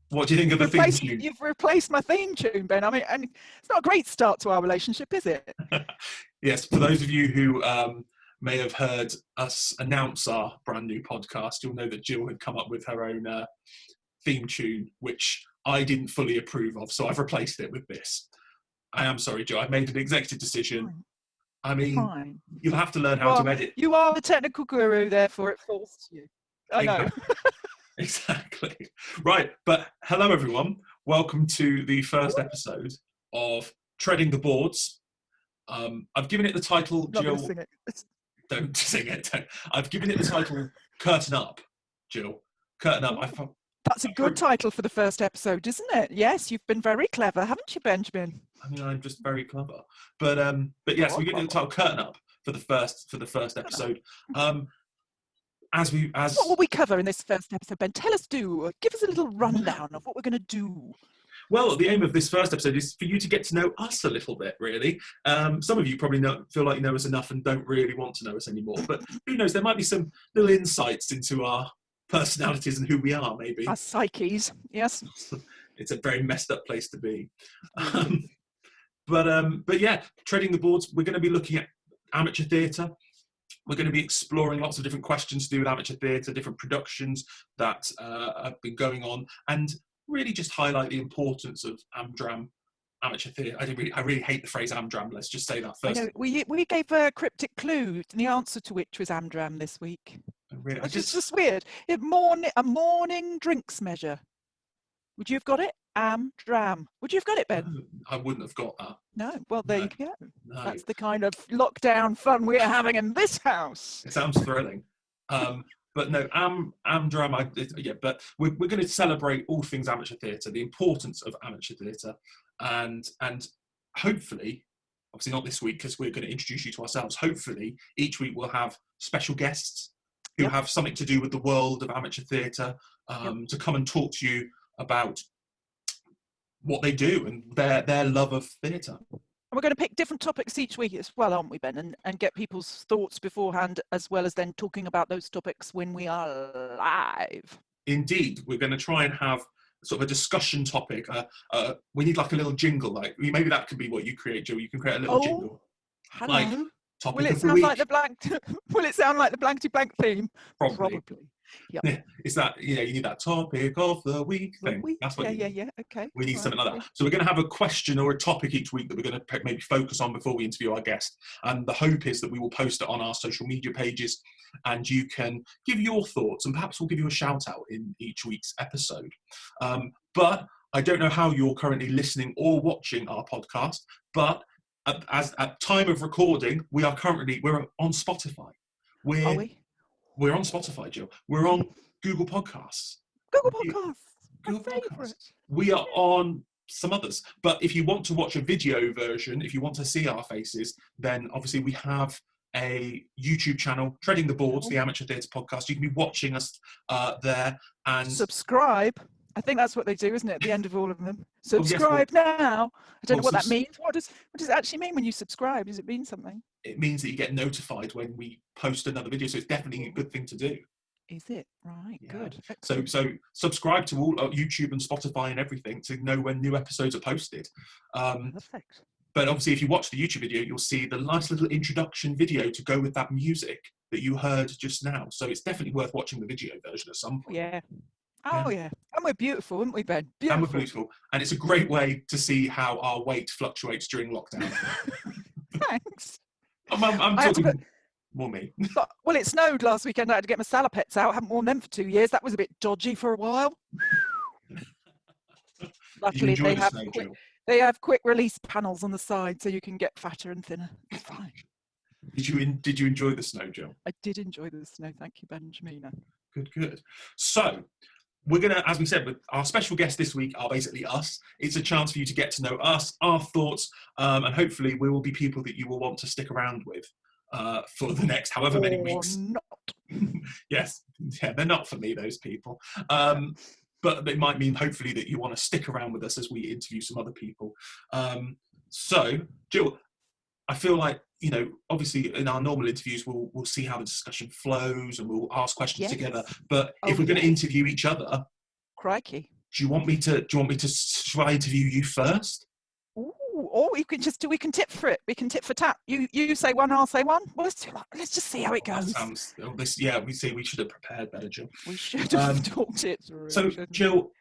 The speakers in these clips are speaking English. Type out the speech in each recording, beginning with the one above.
What do you think of the theme tune? You've replaced my theme tune, Ben. I mean, and it's not a great start to our relationship, is it? Yes, for those of you who may have heard us announce our brand new podcast, you'll know that Jill had come up with her own theme tune, which I didn't fully approve of, so I've replaced it with this. I am sorry, Jill. I made an executive decision. Fine. I mean, Fine. you'll have to learn how to edit. You are the technical guru, therefore it falls to you. I know. Exactly. Right, but hello everyone. Welcome to the first episode of Treading the Boards. I've given it the title, Jill. Sing it. Don't sing it. I've given it the title Curtain Up, Jill. Curtain Up. That's a good title for the first episode, isn't it? Yes, you've been very clever, haven't you, Benjamin? I mean, I'm just very clever. But yes, we're giving it the title Curtain Up for the first episode. What will we cover in this first episode, Ben? Give us a little rundown of what we're going to do. Well, the aim of this first episode is for you to get to know us a little bit, really. Some of you probably feel like you know us enough and don't really want to know us anymore. But who knows, there might be some little insights into our personalities and who we are, maybe. Our psyches, yes. It's a very messed up place to be. But yeah, Treading the Boards, we're going to be looking at amateur theatre. We're going to be exploring lots of different questions to do with amateur theatre, different productions that have been going on, and really just highlight the importance of Amdram amateur theatre. I really hate the phrase Amdram. Let's just say that first. We gave a cryptic clue, the answer to which was Amdram this week. Really, it's just weird. A morning drinks measure. Would you have got it? Amdram. Would you have got it, Ben? I wouldn't have got that. No. Well, there you go. No. That's the kind of lockdown fun we're having in this house. It sounds thrilling. But no, Amdram, but we're going to celebrate all things amateur theatre, the importance of amateur theatre, and hopefully, obviously not this week because we're going to introduce you to ourselves, hopefully each week we'll have special guests who have something to do with the world of amateur theatre to come and talk to you about what they do and their love of theatre. And we're going to pick different topics each week as well, aren't we, Ben? And get people's thoughts beforehand, as well as then talking about those topics when we are live. Indeed. We're going to try and have sort of a discussion topic. We need like a little jingle. Like maybe that could be what you create, Jill. You can create a little jingle. Hello. Like, topic will it of the sound week. like the blank? Will it sound like the blankety blank theme? Probably. Yep. Yeah, it's that, you need that topic of the week thing. That's what okay. We need something like that. So we're going to have a question or a topic each week that we're going to maybe focus on before we interview our guest. And the hope is that we will post it on our social media pages and you can give your thoughts and perhaps we'll give you a shout out in each week's episode. But I don't know how you're currently listening or watching our podcast, but at time of recording, we're on Spotify. Are we? We're on Spotify, Jill. We're on Google Podcasts. Google Podcasts. We are on some others. But if you want to watch a video version, if you want to see our faces, then obviously we have a YouTube channel, Treading the Boards, the Amateur Theatre Podcast. You can be watching us there. And subscribe. I think that's what they do, isn't it? At the end of all of them. Subscribe now. I don't know what that means. What does it actually mean when you subscribe? Does it mean something? It means that you get notified when we post another video. So it's definitely a good thing to do. Is it? Right. Yeah. Good. So subscribe to all YouTube and Spotify and everything to know when new episodes are posted. Perfect. But obviously, if you watch the YouTube video, you'll see the nice little introduction video to go with that music that you heard just now. So it's definitely worth watching the video version at some point. Yeah. Oh, yeah. And we're beautiful, aren't we, Ben? Beautiful. And we're beautiful. And it's a great way to see how our weight fluctuates during lockdown. Thanks. I'm talking more me. Well, it snowed last weekend. I had to get my salopettes out. I haven't worn them for 2 years. That was a bit dodgy for a while. Luckily, they have quick release panels on the side so you can get fatter and thinner. It's fine. Did you enjoy the snow, Jill? I did enjoy the snow. Thank you, Benjamina. Good. So we're going to, as we said, with our special guests this week are basically us. It's a chance for you to get to know us, our thoughts, and hopefully we will be people that you will want to stick around with for the next however many weeks. Not. Yes, yeah, they're not for me, those people. But it might mean hopefully that you want to stick around with us as we interview some other people. So, Jill, I feel like, obviously in our normal interviews, we'll see how the discussion flows and we'll ask questions together. But if we're going to interview each other... Crikey. Do you want me to? Shall I interview you first? Ooh, or we can tip for it. We can tip for tap. You say one, I'll say one. Well, let's just see how it That goes. sounds. Oh, this. Yeah, we see. We should have prepared better, Jill. We should have talked it through. So, Jill,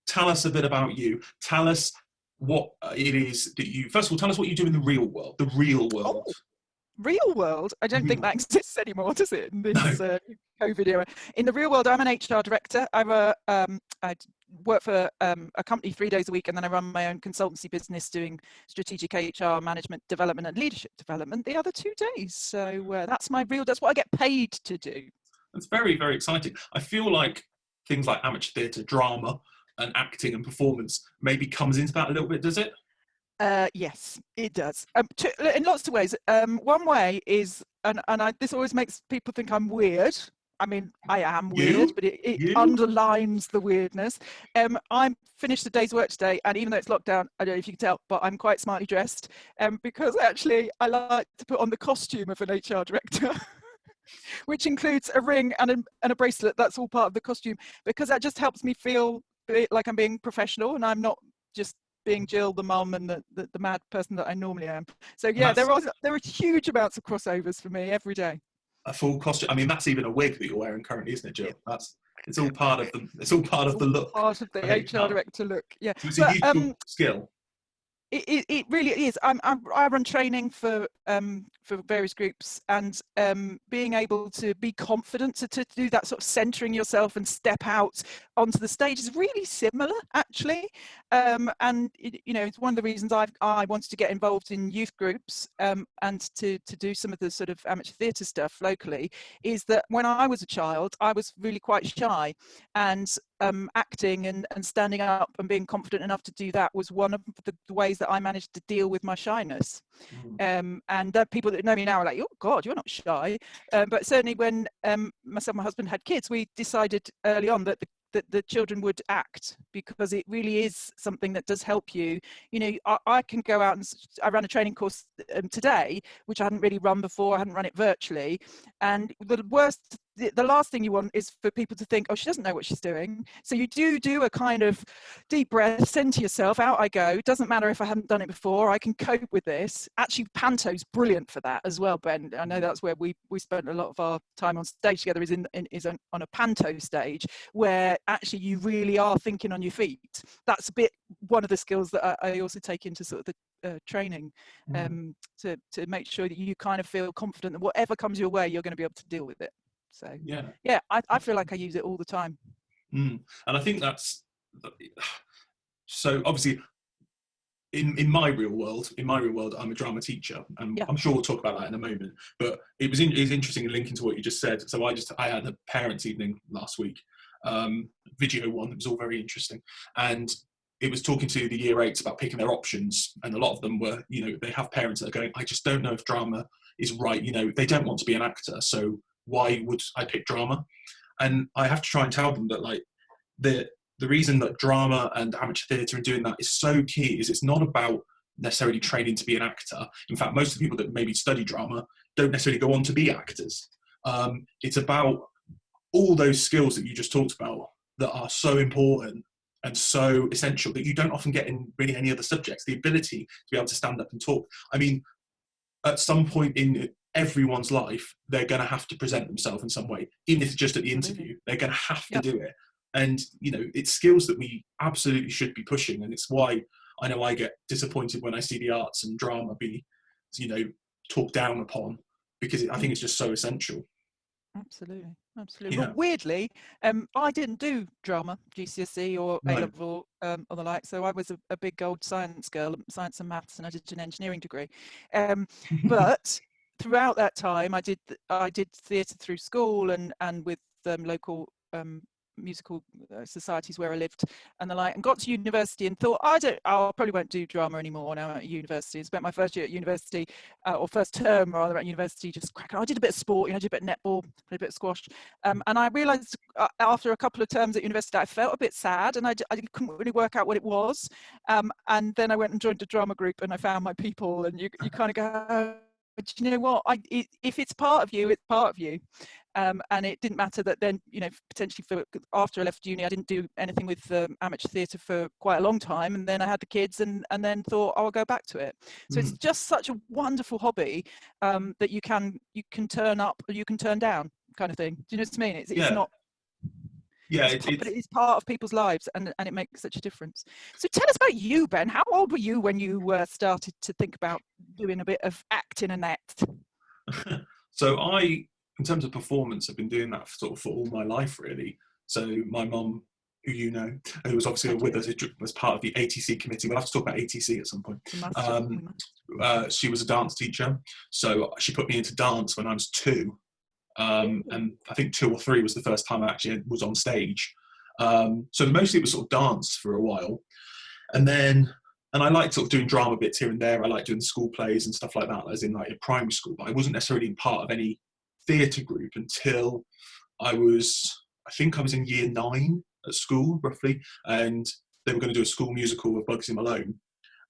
tell us a bit about you. Tell us what it is that you. First of all, tell us what you do in the real world. The real world. Oh, real world? I don't think that exists anymore, does it? In this COVID era. In the real world, I'm an HR director. I work for a company 3 days a week, and then I run my own consultancy business doing strategic HR, management development, and leadership development the other 2 days. So that's what I get paid to do. That's very, very exciting. I feel like things like amateur theatre, drama, and acting and performance maybe comes into that a little bit, does it? Yes, it does. In lots of ways. One way is, this always makes people think I'm weird. I mean, I am weird, but it underlines the weirdness. I'm finished a day's work today, and even though it's lockdown, I don't know if you can tell, but I'm quite smartly dressed, because actually I like to put on the costume of an HR director, which includes a ring and a bracelet. That's all part of the costume, because that just helps me feel like I'm being professional and I'm not just being Jill, the mum, and the mad person that I normally am. So yeah, there are huge amounts of crossovers for me every day. A full costume. I mean, that's even a wig that you're wearing currently, isn't it, Jill? Yeah. It's all part of the. It's all part of the look. Part of the HR director look. Yeah. So it's a useful skill. It really is. I run training for various groups, and being able to be confident to do that sort of centering yourself and step out onto the stage is really similar, actually. And it's one of the reasons I wanted to get involved in youth groups, and to do some of the sort of amateur theatre stuff locally, is that when I was a child, I was really quite shy, and acting and standing up and being confident enough to do that was one of the ways that I managed to deal with my shyness. And people that know me now are like, oh God, you're not shy. But certainly when myself and my husband had kids, we decided early on that the children would act, because it really is something that does help you. I can go out, and I ran a training course today, which I hadn't really run before. I hadn't run it virtually. And the last thing you want is for people to think, oh, she doesn't know what she's doing. So you do a kind of deep breath, center yourself, out I go. Doesn't matter if I haven't done it before, I can cope with this. Actually, Panto's brilliant for that as well, Ben. I know that's where we spent a lot of our time on stage together, is on a Panto stage, where actually you really are thinking on your feet. That's one of the skills that I also take into sort of the training, to make sure that you kind of feel confident that whatever comes your way, you're going to be able to deal with it. So yeah, I feel like I use it all the time. And I think that's so. Obviously, in my real world, I'm a drama teacher, and I'm sure we'll talk about that in a moment. But it was interesting, linking to what you just said. So I had a parents' evening last week, video one. It was all very interesting, and it was talking to the year 8s about picking their options, and a lot of them were, they have parents that are going, I just don't know if drama is right. They don't want to be an actor, so why would I pick drama? And I have to try and tell them that, like, the reason that drama and amateur theatre and doing that is so key is it's not about necessarily training to be an actor. In fact, most of the people that maybe study drama don't necessarily go on to be actors. It's about all those skills that you just talked about that are so important and so essential that you don't often get in really any other subjects. The ability to be able to stand up and talk. I mean, at some point in everyone's life, they're going to have to present themselves in some way, even if it's just at the interview. They're going to have to do it. And, it's skills that we absolutely should be pushing. And it's why I know I get disappointed when I see the arts and drama be, talked down upon, because I think it's just so essential. Absolutely. Yeah. But weirdly, I didn't do drama, GCSE or A-level or the like. So I was a big old science girl, science and maths, and I did an engineering degree. But throughout that time, I did theatre through school and with local musical societies where I lived and the like, and got to university and thought, I probably won't do drama anymore now I'm at university. I spent my first year at university, or first term rather, at university, just cracking. I did a bit of sport, I did a bit of netball, played a bit of squash, and I realised after a couple of terms at university I felt a bit sad, and I couldn't really work out what it was, and then I went and joined a drama group, and I found my people, and you kind of go, but you know what, if it's part of you, it's part of you. And it didn't matter that then, potentially after I left uni, I didn't do anything with amateur theatre for quite a long time. And then I had the kids and then thought, oh, I'll go back to it. So it's just such a wonderful hobby that you can turn up or you can turn down, kind of thing. Do you know what I mean? It's not. Yeah, but it is part of people's lives, and it makes such a difference. So tell us about you, Ben. How old were you when you started to think about doing a bit of acting and that? So in terms of performance, I've been doing that for all my life, really. So my mum, who who was obviously with us as part of the ATC committee. We'll have to talk about ATC at some point. She was a dance teacher, so she put me into dance when I was 2. And I think 2 or 3 was the first time I actually was on stage. So mostly it was sort of dance for a while. And I liked sort of doing drama bits here and there. I liked doing school plays and stuff like that, as in like in primary school, but I wasn't necessarily part of any theatre group until I think I was in year 9 at school, roughly, and they were going to do a school musical of Bugsy Malone.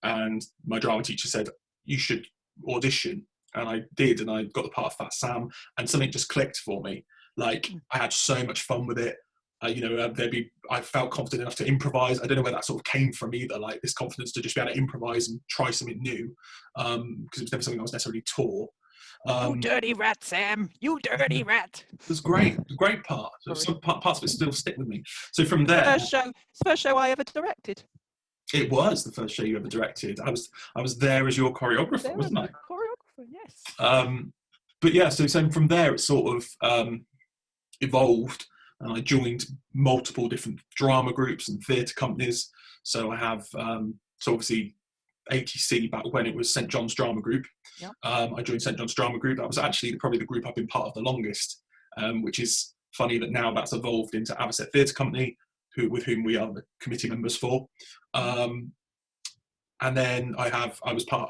And my drama teacher said, you should audition. And I did, and I got the part of Fat Sam, and something just clicked for me. Like, I had so much fun with it. I felt confident enough to improvise. I don't know where that sort of came from either, like this confidence to just be able to improvise and try something new, because it was never something I was necessarily taught. You dirty rat, Sam! You dirty rat! It was great, a great part. Some parts of it still stick with me. So from there, it's the first show I ever directed. It was the first show you ever directed. I was there as your choreographer, wasn't I? Choreographer, yes. But yeah, so from there it sort of evolved, and I joined multiple different drama groups and theatre companies. So I have so obviously ATC back when it was St John's Drama Group. Yep. I joined St John's Drama Group. That was actually probably the group I've been part of the longest, which is funny that now that's evolved into Avocet Theatre Company, with whom we are the committee members for. And then I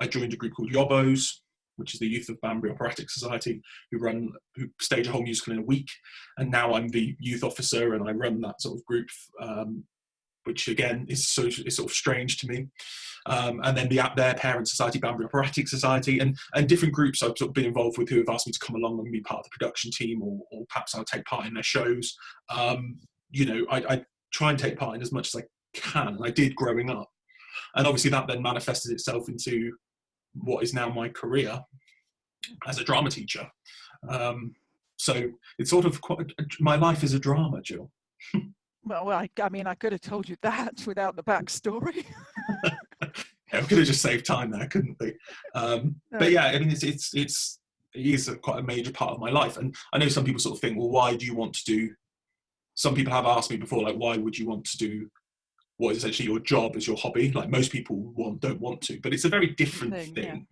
joined a group called Yobbos, which is the Youth of Banbury Operatic Society, who stage a whole musical in a week. And now I'm the youth officer, and I run that sort of group, which again is sort of strange to me. And then their parent society, Banbury Operatic Society, and different groups I've sort of been involved with who have asked me to come along and be part of the production team, or perhaps I'll take part in their shows. I try and take part in as much as I can, and I did growing up. And obviously that then manifested itself into what is now my career as a drama teacher. So it's sort of my life is a drama, Jill. Well, I mean, I could have told you that without the backstory. Yeah, we could have just saved time there, couldn't we? But yeah, I mean, it is quite a major part of my life. And I know some people sort of think, well, why do you want to do? Some people have asked me before, like, why would you want to do what is essentially your job as your hobby? Like, most people don't want to, but it's a very different thing.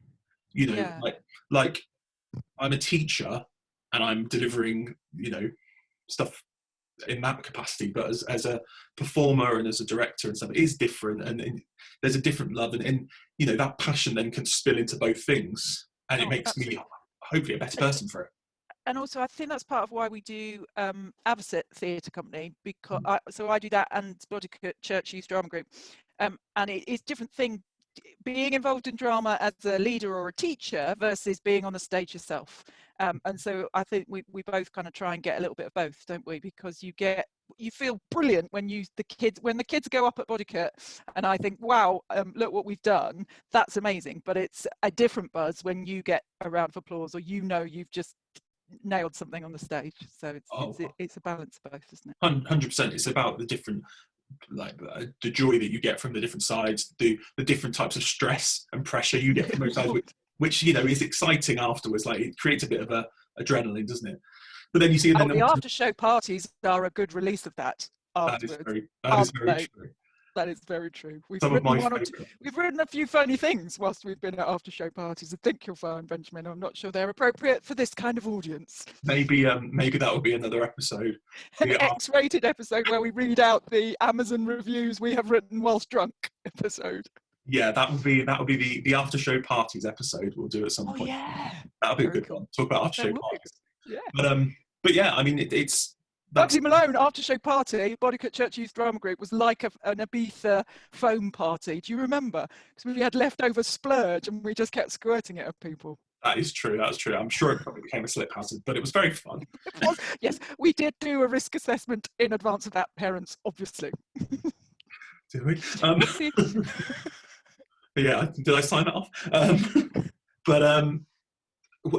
Yeah. Like I'm a teacher and I'm delivering, stuff in that capacity, but as a performer and as a director and stuff, it is different, and there's a different love, and that passion then can spill into both things, and it makes me hopefully a better person for it. And also, I think that's part of why we do Avocet Theatre Company, because I do that and Bodicott Church Youth Drama Group, and it's a different thing being involved in drama as a leader or a teacher versus being on the stage yourself. And so I think we both kind of try and get a little bit of both, don't we? Because you feel brilliant when the kids go up at Bodicott, and I think, wow, look what we've done. That's amazing. But it's a different buzz when you get a round of applause, or you've just nailed something on the stage. So it's a balance of both, isn't it? 100%. It's about the different, like the joy that you get from the different sides, the different types of stress and pressure you get from both sides, which is exciting afterwards. Like, it creates a bit of a adrenaline, doesn't it? But then you see, the after show parties are a good release of that afterwards. That is very true. That is very true. We've written a few funny things whilst we've been at after show parties. I think you'll find, Benjamin. I'm not sure they're appropriate for this kind of audience. Maybe that will be another episode. An X-rated episode where we read out the Amazon reviews we have written whilst drunk episode. Yeah, that would be the after show parties episode we'll do at some point. Yeah, that'll be a good one. Talk about after show parties. Yeah. But yeah, I mean, it's. Bugsy Malone after show party, Bodicott Church Youth Drama Group, was like an Ibiza foam party. Do you remember? Because we had leftover splurge and we just kept squirting it at people. That is true. That's true. I'm sure it probably became a slip hazard, but it was very fun. It was, yes, we did do a risk assessment in advance of that, parents, obviously. Did we? Whoopsie. Yeah, did I sign that off? But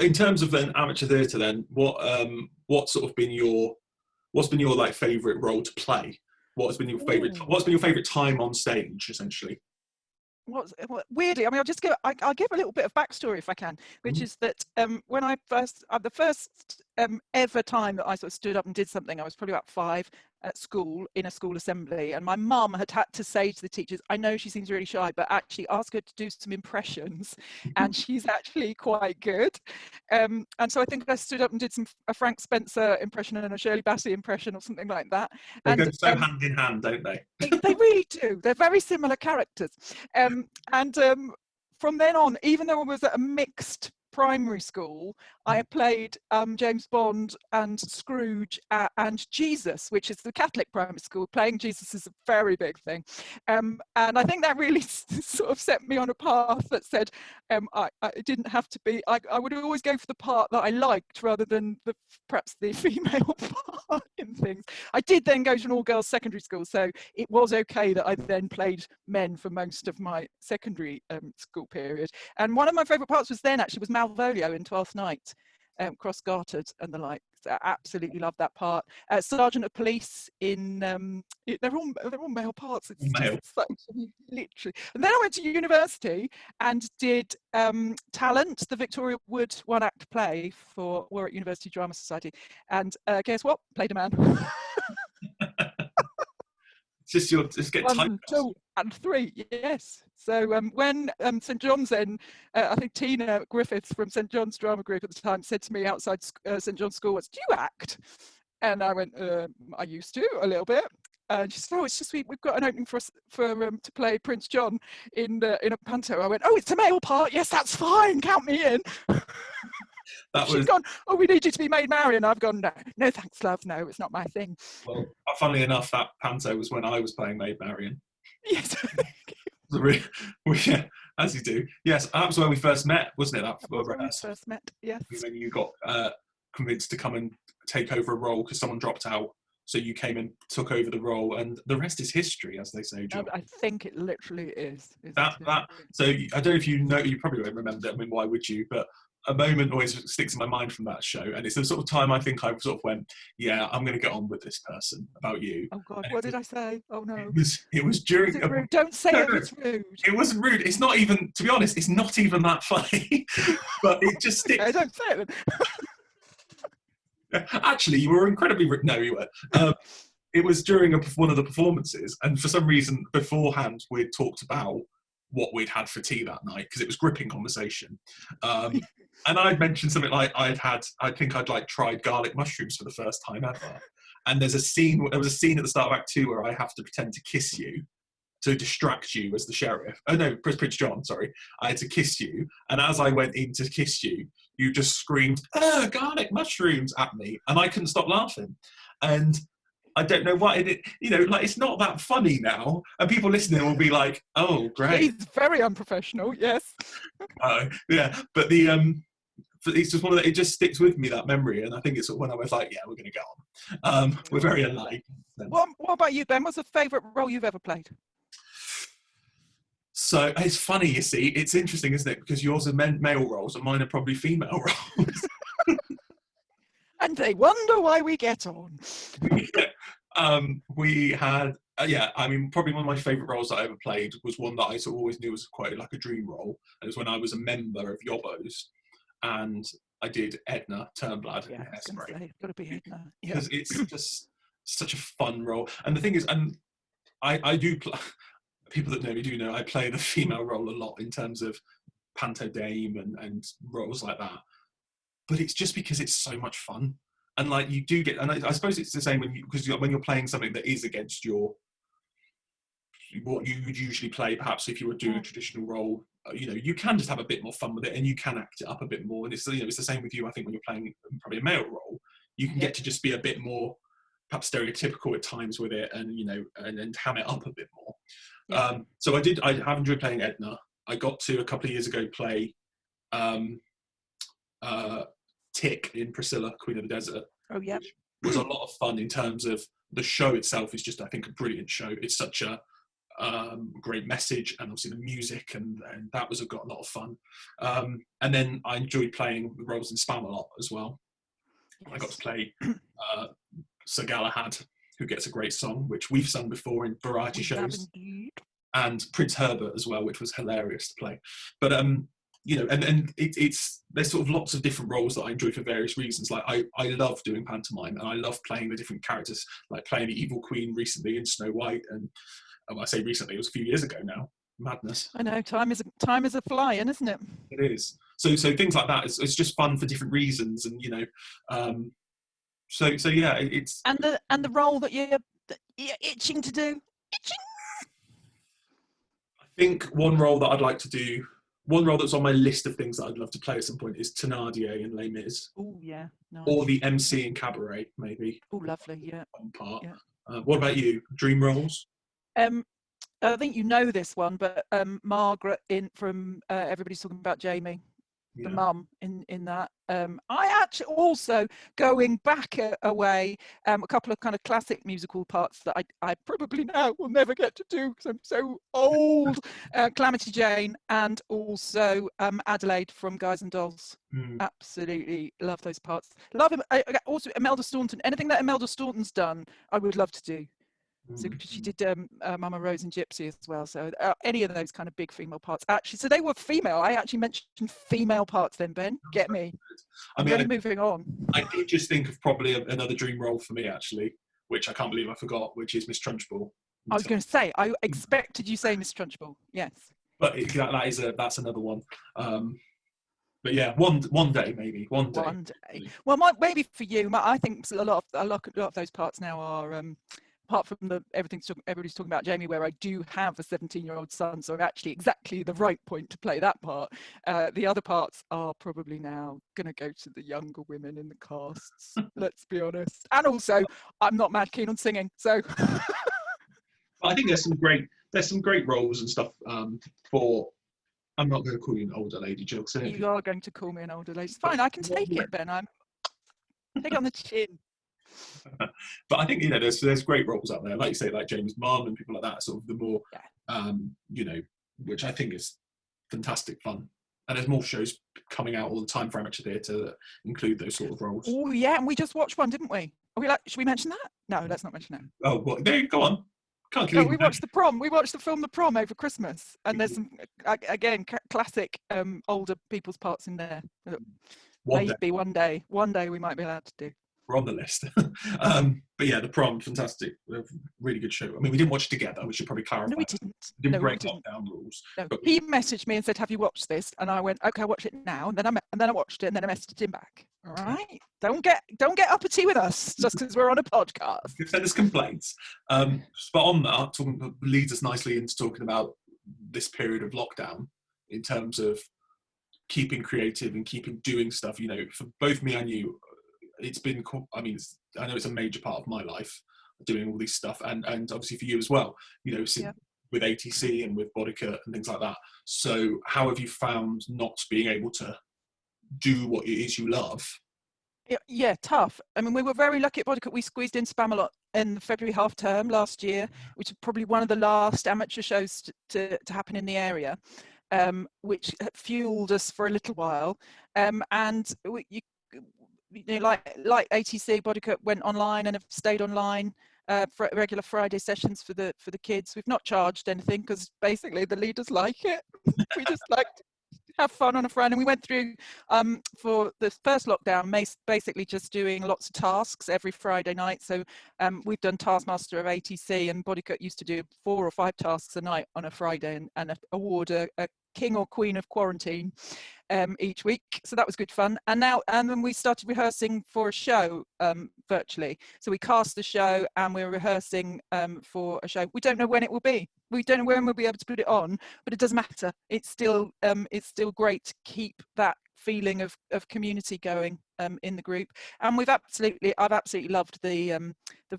in terms of then amateur theatre, then what's sort of been your like favourite role to play? What's been your favourite time on stage, essentially? Weirdly, I mean, I'll give a little bit of backstory if I can, which is that when the first ever time that I sort of stood up and did something, I was probably about 5 at school in a school assembly, and my mum had to say to the teachers, I know she seems really shy, but actually ask her to do some impressions, and she's actually quite good. And so I think I stood up and did a Frank Spencer impression and a Shirley Bassey impression or something like that. They go so hand in hand, don't they? They really do. They're very similar characters. From then on, even though I was at a mixed primary school, I played James Bond and Scrooge and Jesus, which is the Catholic primary school. Playing Jesus is a very big thing. And I think that really sort of set me on a path that said I didn't have to be, I would always go for the part that I liked rather than perhaps the female part in things. I did then go to an all-girls secondary school, so it was okay that I then played men for most of my secondary school period. And one of my favourite parts was Malvolio in Twelfth Night, cross-gartered and the like. I absolutely love that part. Sergeant of Police in they're all male parts. It's male. Just such, literally. And then I went to university and did Talent, the Victoria Wood one-act play for Warwick University Drama Society. And guess what? Played a man. Just get typed. 1, 2, and 3, yes. So when St John's then, I think Tina Griffiths from St John's Drama Group at the time said to me outside St John's School, do you act? And I went, I used to, a little bit. And she said, it's just we've got an opening for to play Prince John in a panto. I went, it's a male part. Yes, that's fine. Count me in. She's gone, we need you to be Maid Marian. I've gone, no thanks, love. No, it's not my thing. Well, funnily enough, that panto was when I was playing Maid Marian. Yes. Yeah, as you do. Yes, that was where we first met, wasn't it? That was when we first met, yes. When you got convinced to come and take over a role because someone dropped out. So you came and took over the role, and the rest is history, as they say, John. I think it literally is. So I don't know if you know, you probably won't remember it. I mean, why would you? But a moment always sticks in my mind from that show, and it's the sort of time I think I sort of went, yeah, I'm going to get on with this person about you. Oh God, what did I say? Oh no. It was during. Was it rude? Don't say it was rude. It wasn't rude. It's not even, to be honest, it's not even that funny. But it just sticks. Okay, don't say it then. Actually, you were incredibly rude. No, you weren't. It was during one of the performances, and for some reason beforehand we'd talked about what we'd had for tea that night because it was gripping conversation. And I'd mentioned something like I think I'd like tried garlic mushrooms for the first time ever. And there was a scene at the start of Act 2 where I have to pretend to kiss you to distract you as the sheriff. Oh no, Prince John, sorry. I had to kiss you. And as I went in to kiss you, you just screamed, garlic mushrooms at me. And I couldn't stop laughing. And I don't know why, it's not that funny now. And people listening will be like, oh, great. He's very unprofessional, yes. Yeah, but it's just it just sticks with me, that memory. And I think it's when I was like, yeah, we're going to go on. We're very alike. What about you, Ben? What's the favourite role you've ever played? So it's funny, you see. It's interesting, isn't it? Because yours are male roles and mine are probably female roles. And they wonder why we get on. We had, I mean, probably one of my favourite roles that I ever played was one that I sort of always knew was quite like a dream role. It was when I was a member of Yobbos, and I did Edna Turnblad in Hairspray. It's got to be Edna. Because it's just such a fun role. And the thing is, and I do, people that know me do know, I play the female role a lot in terms of panto dame and roles like that. But it's just because it's so much fun. And like you do get, and I suppose it's the same when you're playing something that is against what you would usually play, perhaps if you were doing a traditional role, you can just have a bit more fun with it and you can act it up a bit more. And it's, it's the same with you, I think, when you're playing probably a male role, you can get to just be a bit more perhaps stereotypical at times with it and ham it up a bit more. Yeah. So I have enjoyed playing Edna. I got to a couple of years ago play Tick in Priscilla, Queen of the Desert, Oh yeah. which was a lot of fun in terms of the show itself is just, I think, a brilliant show. It's such a great message, and obviously the music, and that was got a lot of fun. And then I enjoyed playing the roles in Spam a lot as well. Yes. I got to play Sir Galahad, who gets a great song, which we've sung before in variety shows, and Prince Herbert as well, which was hilarious to play. But you know, and it's there's sort of lots of different roles that I enjoy for various reasons. Like I love doing pantomime, and I love playing the different characters, like playing the evil queen recently in Snow White, and I say recently, it was a few years ago now. Madness. I know, time is a flying, isn't it? It is. So things like that, it's just fun for different reasons, and you know, so yeah, it's and the role that you're itching to do. I think one role that I'd like to do, one role that's on my list of things that I'd love to play at some point, is Thénardier in Les Mis. Oh yeah, nice. Or the MC in Cabaret, maybe. Oh, lovely, yeah. One part. Yeah. What about you? Dream roles? I think you know this one, but Margaret from Everybody's Talking About Jamie, the mum in that. I actually also, going back a way, a couple of kind of classic musical parts that I probably now will never get to do because I'm so old. Calamity Jane, and also Adelaide from Guys and Dolls. Absolutely love those parts. Love him. Also Imelda Staunton. Anything that Imelda Staunton's done, I would love to do. So she did Mama Rose and Gypsy as well. So any of those kind of big female parts. Actually, so they were female. I actually mentioned female parts then, Ben. Get me. I'm really moving on. I did just think of probably another dream role for me, actually, which I can't believe I forgot, which is Miss Trunchbull. I was going to say, I expected you say Miss Trunchbull. Yes. But that's another one. But yeah, one day maybe. One day. Well, maybe for you, I think a lot of those parts now are. Apart from everybody's talking about Jamie, where I do have a 17-year-old son, so I'm actually exactly the right point to play that part. The other parts are probably now going to go to the younger women in the casts. Let's be honest. And also, I'm not mad keen on singing, so. I think there's some great roles and stuff for. I'm not going to call you an older lady, Jill. You are going to call me an older lady. It's fine. I can take it, Ben. Take it on the chin. But I think, you know, there's great roles out there, like you say, like James Mum and people like that, sort of the more you know, which I think is fantastic fun. And there's more shows coming out all the time for amateur theatre that include those sort of roles. Oh yeah, and we just watched one, didn't we? Should we mention that? No, let's not mention that. Oh well, there, go on. We watched The Prom. We watched the film The Prom over Christmas, and there's some again classic older people's parts in there. Maybe one day we might be allowed to do. We're on the list. But yeah, The Prom, fantastic, really good show. I mean, we didn't watch it together. We should probably clarify. No, we didn't. We didn't break lockdown rules. No, he messaged me and said, "Have you watched this?" And I went, "Okay, I'll watch it now." And then I watched it, and then I messaged him back. All right, don't get uppity with us just because we're on a podcast. Send us complaints. But on that, leads us nicely into talking about this period of lockdown in terms of keeping creative and keeping doing stuff. You know, for both me and you. It's been, I mean, I know it's a major part of my life, doing all this stuff, and obviously for you as well, you know, with ATC and with Bodycut and things like that. So how have you found not being able to do what it is you love? Yeah, tough. I mean, we were very lucky at Bodycut. We squeezed in Spam a lot in the February half term last year, which is probably one of the last amateur shows to happen in the area, which fueled us for a little while. And you know, like ATC, Bodycut went online and have stayed online for regular Friday sessions for the kids. We've not charged anything because basically the leaders like it. We just like to have fun on a Friday. And we went through for the first lockdown, basically just doing lots of tasks every Friday night. So we've done Taskmaster of ATC, and Bodycut used to do 4 or 5 tasks a night on a Friday and award a king or queen of quarantine each week. So that was good fun. And then we started rehearsing for a show virtually. So we cast the show and we're rehearsing for a show. We don't know when it will be. We don't know when we'll be able to put it on, but it doesn't matter. It's still great to keep that feeling of community going in the group. And I've absolutely loved the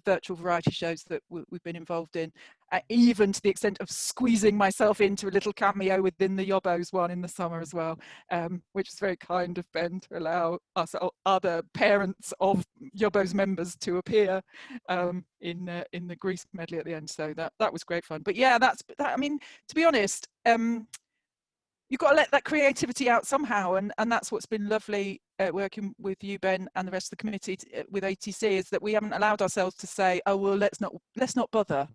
virtual variety shows that we've been involved in, even to the extent of squeezing myself into a little cameo within the Yobbos one in the summer as well, which is very kind of Ben to allow us other parents of Yobbos members to appear in the Grease medley at the end. So that was great fun. But yeah, I mean, to be honest, you've got to let that creativity out somehow, and that's what's been lovely working with you, Ben, and the rest of the committee with ATC, is that we haven't allowed ourselves to say, oh well, let's not bother.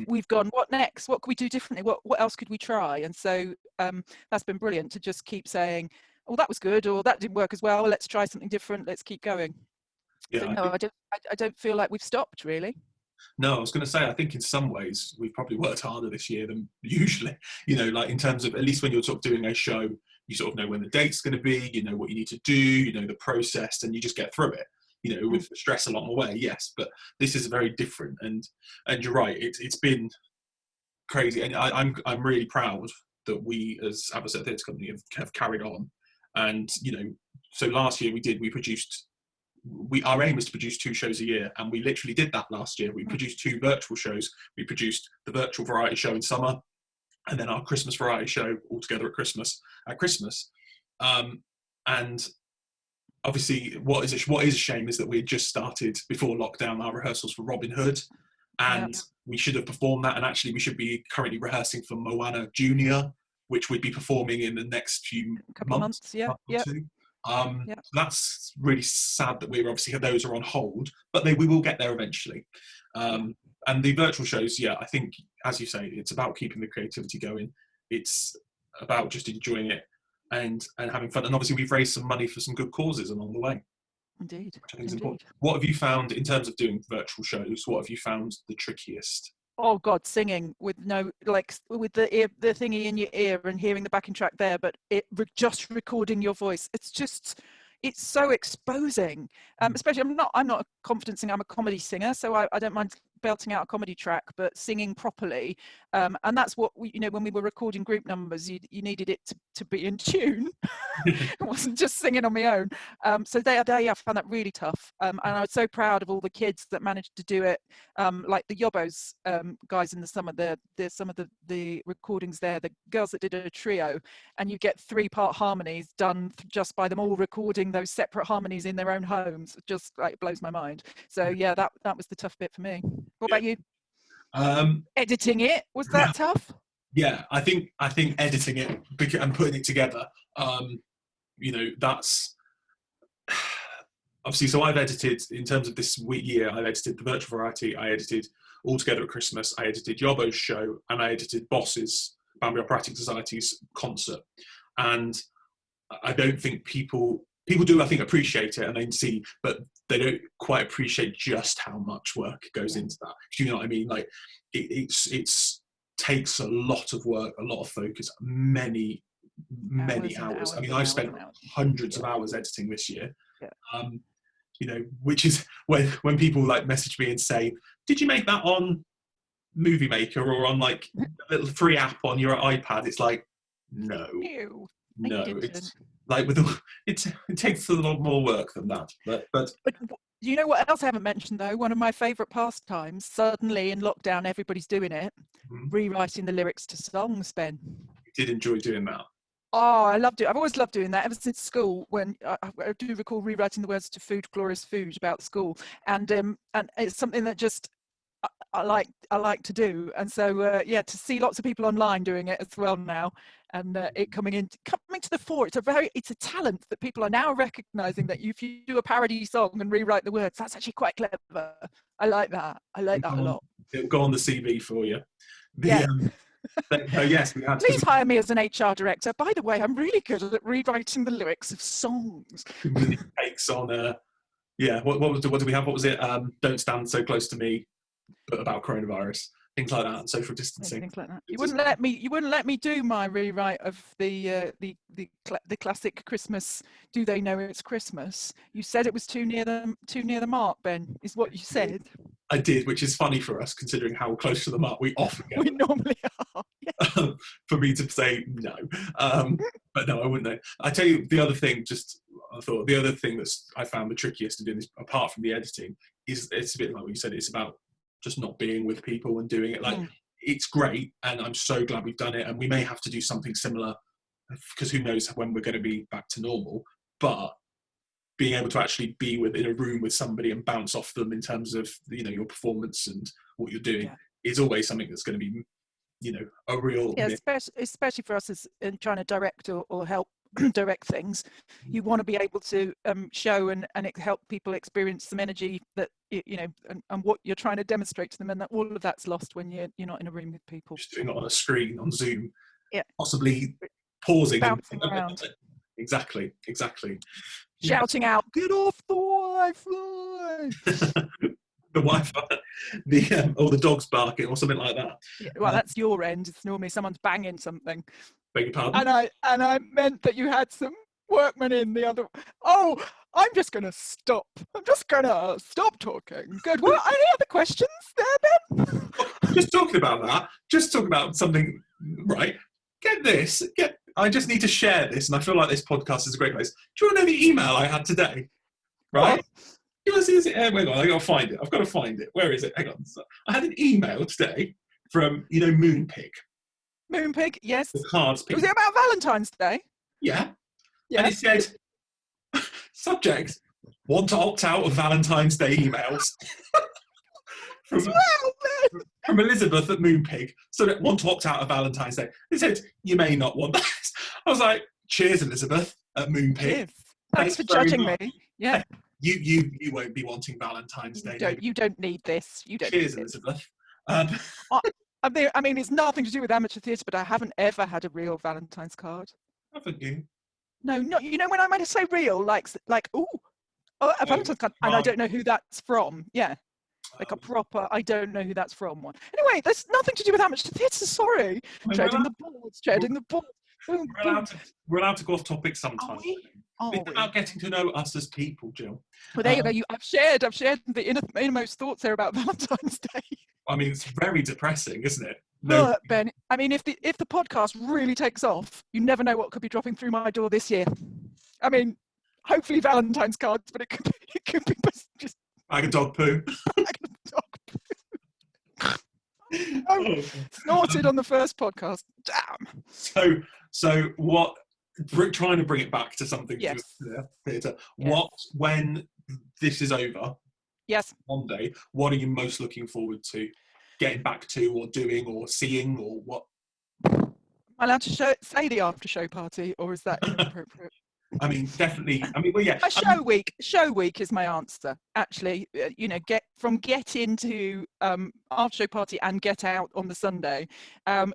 We've gone, what next? What could we do differently? What else could we try? And so that's been brilliant to just keep saying, oh, that was good, or that didn't work as well, let's try something different, let's keep going. Yeah, so no, I don't feel like we've stopped really. No, I was going to say, I think in some ways we've probably worked harder this year than usually, you know, like in terms of, at least when you're sort of doing a show, you sort of know when the date's going to be, you know what you need to do, you know the process, and you just get through it, you know, with stress along the way, yes, but this is very different, and you're right, it's been crazy, and I'm really proud that we as Aberystwyth Theatre Company have carried on, and you know, so last year we produced, our aim was to produce 2 shows a year, and we literally did that last year. We produced 2 virtual shows. We produced the virtual variety show in summer, and then our Christmas variety show all together at Christmas. And obviously, what is a shame is that we had just started before lockdown our rehearsals for Robin Hood, and we should have performed that. And actually, we should be currently rehearsing for Moana Junior, which we'd be performing in the next few months. Yeah. So that's really sad that we're obviously, those are on hold, but we will get there eventually. And the virtual shows, I think, as you say, it's about keeping the creativity going. It's about just enjoying it and having fun. And obviously we've raised some money for some good causes along the way. Indeed. Which I think is important. What have you found in terms of doing virtual shows? What have you found the trickiest? Oh God, singing with with the thingy in your ear and hearing the backing track there, but just recording your voice. It's so exposing. Especially, I'm not a confident singer. I'm a comedy singer, so I don't mind belting out a comedy track, but singing properly, and that's what when we were recording group numbers, you needed it to be in tune. It wasn't just singing on my own. So I found that really tough, and I was so proud of all the kids that managed to do it. Like the Yobbos guys in the summer, there's some of the recordings there, the girls that did a trio, and you get 3-part harmonies done just by them all recording those separate harmonies in their own homes. It just like blows my mind. So yeah, that was the tough bit for me. What about you? Editing it, was that tough? Yeah, I think editing it and putting it together, that's obviously, so I've edited, in terms of this year, I've edited the virtual variety, I edited All Together at Christmas, I edited Yobbo's show, and I edited Boss's, Bambi Operatic Society's concert. And I don't think people do, I think, appreciate it, and they see, but they don't quite appreciate just how much work goes into that. Do you know what I mean? Like, it's takes a lot of work, a lot of focus, many hours. I mean, I've spent hundreds of hours editing this year. Which is when people like message me and say, did you make that on Movie Maker or on like a little free app on your iPad? It's like, no, it's like it takes a lot more work than that. But you know what else I haven't mentioned though? One of my favourite pastimes, suddenly in lockdown, everybody's doing it, rewriting the lyrics to songs, Ben. You did enjoy doing that? Oh, I loved it. I've always loved doing that ever since school, when I do recall rewriting the words to Food, Glorious Food about school. And it's something that just I like to do. And so, to see lots of people online doing it as well now, and it coming to the fore. It's a talent that people are now recognizing, that if you do a parody song and rewrite the words, that's actually quite clever. I like that. I like that a lot. It'll go on the CV for you. Yes, we had. Please hire me as an HR director. By the way, I'm really good at rewriting the lyrics of songs. Takes on what do we have? What was it? Don't stand so close to me, but about coronavirus, things like that, and social distancing. Things like that. You wouldn't let me do my rewrite of the classic Christmas. Do they know it's Christmas? You said it was too near the mark, Ben. Is what you said. I did, which is funny for us considering how close to the mark we often get. We normally are. Yeah. For me to say no, but no, I wouldn't know. I tell you the other thing. The other thing that's I found the trickiest to do this, apart from the editing, is it's a bit like what you said. It's about just not being with people and doing it. Like it's great, and I'm so glad we've done it. And we may have to do something similar because who knows when we're going to be back to normal. But being able to actually be in a room with somebody and bounce off them in terms of your performance and what you're doing is always something that's going to be a real especially for us as in trying to direct or help direct things. You want to be able to show and help people experience some energy that and what you're trying to demonstrate to them, and that all of that's lost when you're not in a room with people. Just doing it on a screen on Zoom, possibly pausing, bouncing around. Exactly. Shouting out, "Get off the Wi-Fi!" The Wi-Fi, or the dog's barking, or something like that. Yeah, well, that's your end. It's normally someone's banging something. Beg your pardon? And I meant that you had some workmen in the other. Oh, I'm just going to stop. I'm just going to stop talking. Good. Well, any other questions there, Ben? Just talking about that. Just talking about something. Right. Get this. I just need to share this, and I feel like this podcast is a great place. Do you want to know the email I had today? Right? What? You want to see this? Hang on, I've got to find it. I've got to find it. Where is it? Hang on. So I had an email today from, Moonpig. Moonpig, yes. The cards people. Was it about Valentine's Day? Yeah. Yeah. And it said, subject, want to opt out of Valentine's Day emails. From Elizabeth at Moonpig. So that want to opt out of Valentine's Day. It said, you may not want that. I was like, cheers, Elizabeth at Moonpig. Cheers. Thanks for judging me. Yeah. You won't be wanting Valentine's Day. You don't need this. You don't. Cheers, Elizabeth. I mean, it's nothing to do with amateur theatre, but I haven't ever had a real Valentine's card. Haven't you? No, not. When I might say real, like a Valentine's card, and I don't know who that's from. Yeah. Like a proper, I don't know who that's from one. Anyway, there's nothing to do with amateur theatre, sorry. Treading the boards. We're allowed to go off topic sometimes. It's about getting to know us as people, Jill. Well, there you go. I've shared the innermost thoughts there about Valentine's Day. I mean, it's very depressing, isn't it? No, Ben. I mean, if the podcast really takes off, you never know what could be dropping through my door this year. I mean, hopefully Valentine's cards, but it could be just like a dog poo. Like a dog poo. Oh, snorted on the first podcast. Damn. So what? Trying to bring it back to something to theatre. Yes. When this is over? Yes. One day, what are you most looking forward to getting back to, or doing, or seeing, or what? Am I allowed to say the after show party, or is that inappropriate? I mean, definitely. I mean, well, yeah. Show week is my answer. Actually, get into after show party and get out on the Sunday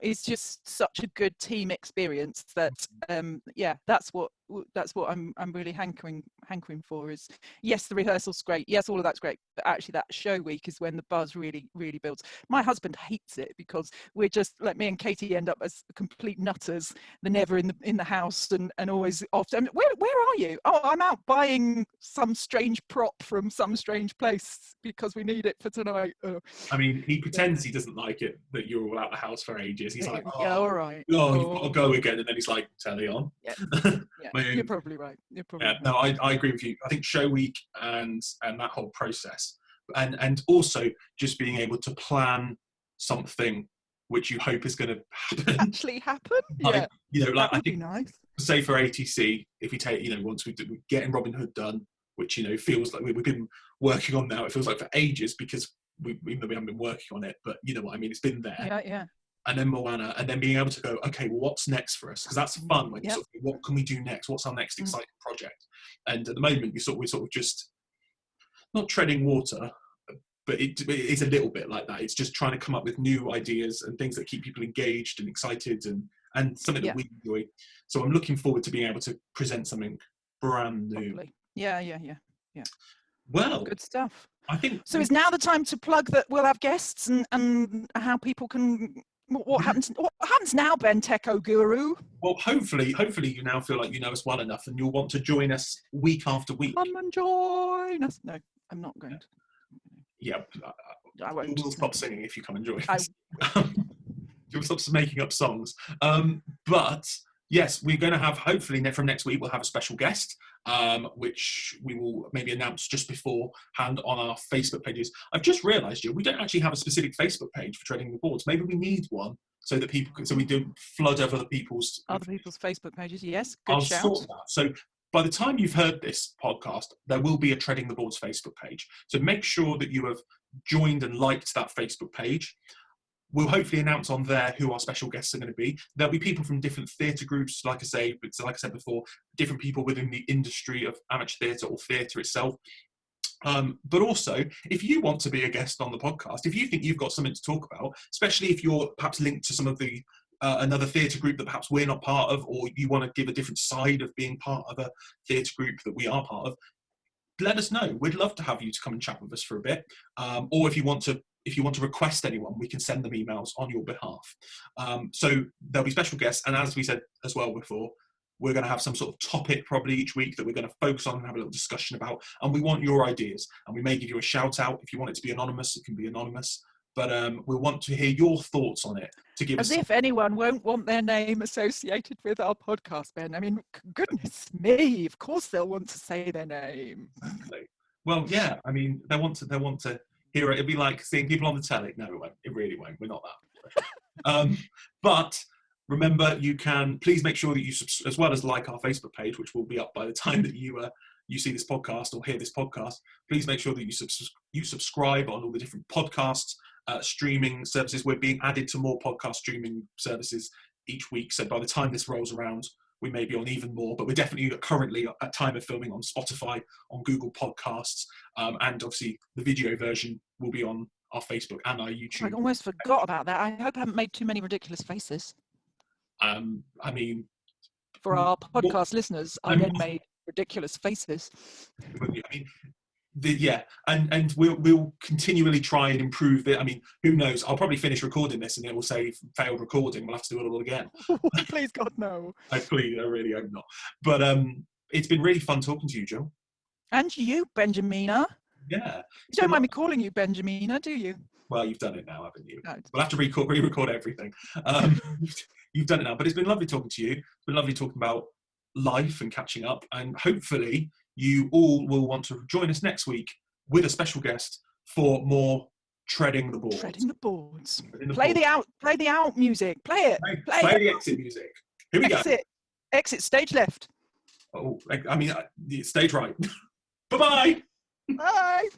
is just such a good team experience that that's what I'm really hankering for. Is yes, the rehearsal's great. Yes, all of that's great. But actually, that show week is when the buzz really, really builds. My husband hates it because we're just like, me and Katie end up as complete nutters. They're never in the house and always off. I mean, where are you? Oh, I'm out buying some strange prop from some strange place because we need it for tonight. I mean, he pretends he doesn't like it that you're all out the house for ages. He's like, yeah, all right. Oh, you've got to go again, and then he's like, telly on. Yeah, you're probably right. No, I agree with you. I think show week and that whole process, and also just being able to plan something which you hope is going to actually happen. Yeah, I think, be nice. Say for ATC, if we take, once we're getting Robin Hood done, which feels like we've been working on now. It feels like for ages because even though we haven't been working on it, but you know what I mean. It's been there. Yeah. And then Moana, and then being able to go, okay, well, what's next for us? Because that's fun. When you sort of, what can we do next? What's our next exciting project? And at the moment, we're sort of just not treading water, but it is a little bit like that. It's just trying to come up with new ideas and things that keep people engaged and excited and something that we enjoy. So I'm looking forward to being able to present something brand new. Probably. Yeah. Well, good stuff. I think so. Is now the time to plug that we'll have guests and how people can. What happens now, Ben Techo Guru? Well, hopefully you now feel like you know us well enough and you'll want to join us week after week. Come and join us. No, I'm not going to. Yeah, I won't. We'll stop singing if you come and join I us. We'll stop making up songs. But yes, we're going to have, hopefully from next week, we'll have a special guest, which we will maybe announce just beforehand on our Facebook pages. I've just realised, Jill, we don't actually have a specific Facebook page for Treading the Boards. Maybe we need one so that so we don't flood other people's Facebook pages. Yes, good I'll shout. sort that. So by the time you've heard this podcast, there will be a Treading the Boards Facebook page. So make sure that you have joined and liked that Facebook page. We'll hopefully announce on there who our special guests are going to be. There'll be people from different theatre groups, like I said before, different people within the industry of amateur theatre or theatre itself. But also, if you want to be a guest on the podcast, if you think you've got something to talk about, especially if you're perhaps linked to some of the another theatre group that perhaps we're not part of, or you want to give a different side of being part of a theatre group that we are part of, let us know. We'd love to have you to come and chat with us for a bit. Or if you want to request anyone, we can send them emails on your behalf. So there'll be special guests, and as we said as well before, we're going to have some sort of topic probably each week that we're going to focus on and have a little discussion about, and we want your ideas, and we may give you a shout out. If you want it to be anonymous, it can be anonymous, but we want to hear your thoughts on it to give us. As if anyone won't want their name associated with our podcast, Ben. I mean, goodness me, of course they'll want to say their name. Exactly. Well, yeah, I mean, they want to hear it. It'd be like seeing people on the telly. No, it won't. It really won't. We're not that. But remember, you can please make sure that you, as well as like our Facebook page, which will be up by the time that you see this podcast or hear this podcast. Please make sure that you subscribe on all the different podcasts, streaming services. We're being added to more podcast streaming services each week. So by the time this rolls around, we may be on even more, but we're definitely currently at time of filming on Spotify, on Google Podcasts, and obviously the video version will be on our Facebook and our YouTube. I almost forgot about that. I hope I haven't made too many ridiculous faces. I mean, for our podcast listeners, I then made ridiculous faces. I mean, and we'll continually try and improve it. I mean, who knows? I'll probably finish recording this and it will say failed recording. We'll have to do it all again. Please, God, no. I really hope not. But it's been really fun talking to you, Jill. And you, Benjamina. Yeah. You don't mind me calling you Benjamina, do you? Well, you've done it now, haven't you? No. We'll have to re-record everything. You've done it now, but it's been lovely talking to you. It's been lovely talking about life and catching up, and hopefully you all will want to join us next week with a special guest for more Treading the Boards. Treading the Boards. Play the out music. Play it. Play the exit music. Here we go. Exit, stage left. Oh, I mean, stage right. Bye-bye. Bye.